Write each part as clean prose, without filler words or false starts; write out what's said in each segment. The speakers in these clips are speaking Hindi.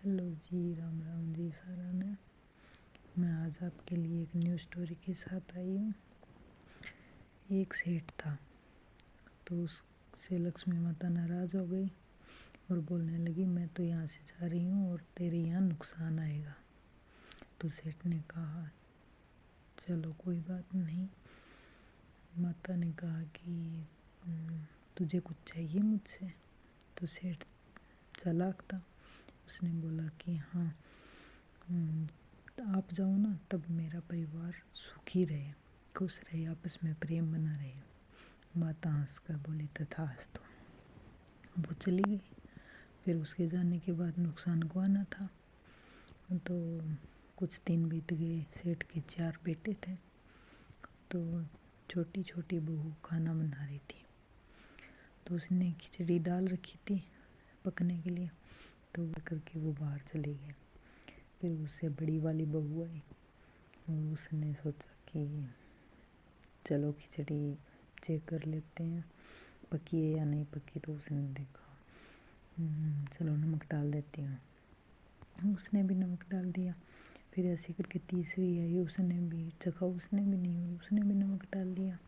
हेलो जी, राम राम जी सारा ने। मैं आज आपके लिए एक न्यू स्टोरी के साथ आई हूँ। एक सेठ था, तो उससे लक्ष्मी माता नाराज़ हो गई और बोलने लगी, मैं तो यहाँ से जा रही हूँ और तेरे यहाँ नुकसान आएगा। तो सेठ ने कहा, चलो कोई बात नहीं। माता ने कहा कि तुझे कुछ चाहिए मुझसे? तो सेठ चालाक था, उसने बोला कि हाँ, आप जाओ ना, तब मेरा परिवार सुखी रहे, खुश रहे, आपस में प्रेम बना रहे। माता हंसकर बोली, तथास्तु। वो चली गई। फिर उसके जाने के बाद नुकसान को आना था। तो कुछ दिन बीत गए। सेठ के 4 बेटे थे। तो छोटी छोटी बहू खाना बना रही थी, तो उसने खिचड़ी डाल रखी थी पकने के लिए। तो वो करके वो बाहर चली गई। फिर उससे बड़ी वाली बहू आई और उसने सोचा कि चलो खिचड़ी चेक कर लेते हैं पकी है या नहीं पकी। तो उसने देखा, चलो नमक डाल देती हूँ। उसने भी नमक डाल दिया। फिर ऐसे करके तीसरी आई, उसने भी चखा, उसने भी नहीं, और उसने भी नमक डाल दिया।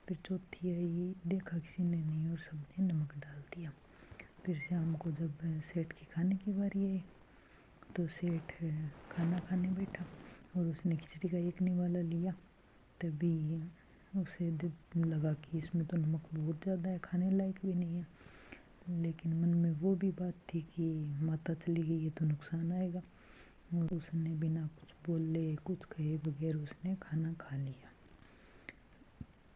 फिर चौथी आई, देखा किसी ने नहीं और सबने नमक डाल दिया। फिर शाम को जब सेठ की खाने की बारी आई, तो सेठ खाना खाने बैठा और उसने खिचड़ी का एक निवाला लिया। तभी उसे लगा कि इसमें तो नमक बहुत ज़्यादा है, खाने लायक भी नहीं है। लेकिन मन में वो भी बात थी कि माता चली गई है तो नुकसान आएगा। और उसने बिना कुछ बोले, कुछ कहे बगैर उसने खाना खा लिया।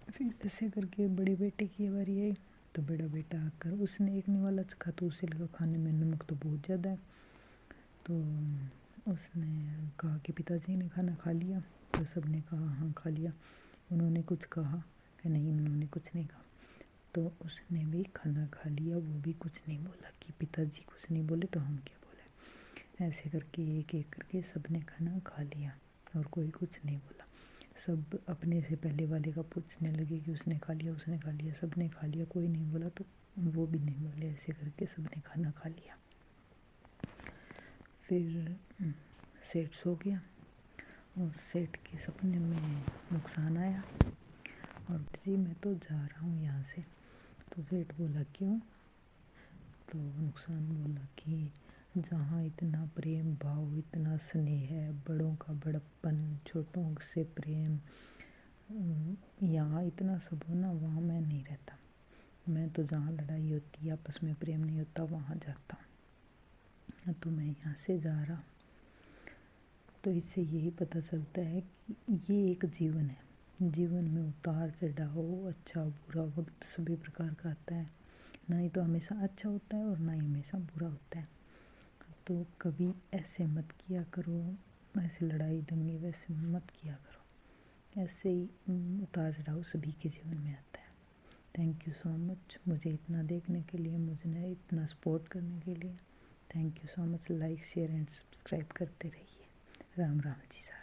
फिर ऐसे करके बड़े बेटे की बारी आई, तो बड़ा बेटा आकर उसने एक निवाला चखा, तो उसे लगा खाने में नमक तो बहुत ज़्यादा है। तो उसने कहा कि पिताजी ने खाना खा लिया? तो सबने कहा हाँ खा लिया। उन्होंने कुछ कहा कि नहीं, उन्होंने कुछ नहीं कहा। तो उसने भी खाना खा लिया, वो भी कुछ नहीं बोला कि पिताजी कुछ नहीं बोले तो हम क्या बोले। ऐसे करके एक एक करके सबने खाना खा लिया और कोई कुछ नहीं बोला। सब अपने से पहले वाले का पूछने लगे कि उसने खा लिया, उसने खा लिया। सबने खा लिया, कोई नहीं बोला तो वो भी नहीं बोले। ऐसे करके सबने खाना खा लिया। फिर सेठ सो गया और सेठ के सपने में नुकसान आया और जी मैं तो जा रहा हूँ यहाँ से। तो सेठ बोला क्यों? तो नुकसान बोला कि जहाँ इतना प्रेम भाव, इतना स्नेह है, बड़ों का बड़प्पन, छोटों से प्रेम, यहाँ इतना सब हो ना, वहाँ मैं नहीं रहता। मैं तो जहाँ लड़ाई होती है, आपस में प्रेम नहीं होता, वहाँ जाता हूँ। तो मैं यहाँ से जा रहा हूँ। तो इससे यही पता चलता है कि ये एक जीवन है। जीवन में उतार चढ़ाव, अच्छा बुरा वक्त सभी प्रकार का आता है। ना ही तो हमेशा अच्छा होता है और ना ही हमेशा बुरा होता है। तो कभी ऐसे मत किया करो, ऐसे लड़ाई दंगे वैसे मत किया करो। ऐसे ही उतार चढ़ाव सभी के जीवन में आता है। थैंक यू सो मच मुझे इतना देखने के लिए, मुझे इतना सपोर्ट करने के लिए। Thank you so much. Like share and subscribe करते रहिए। राम राम जी साहब।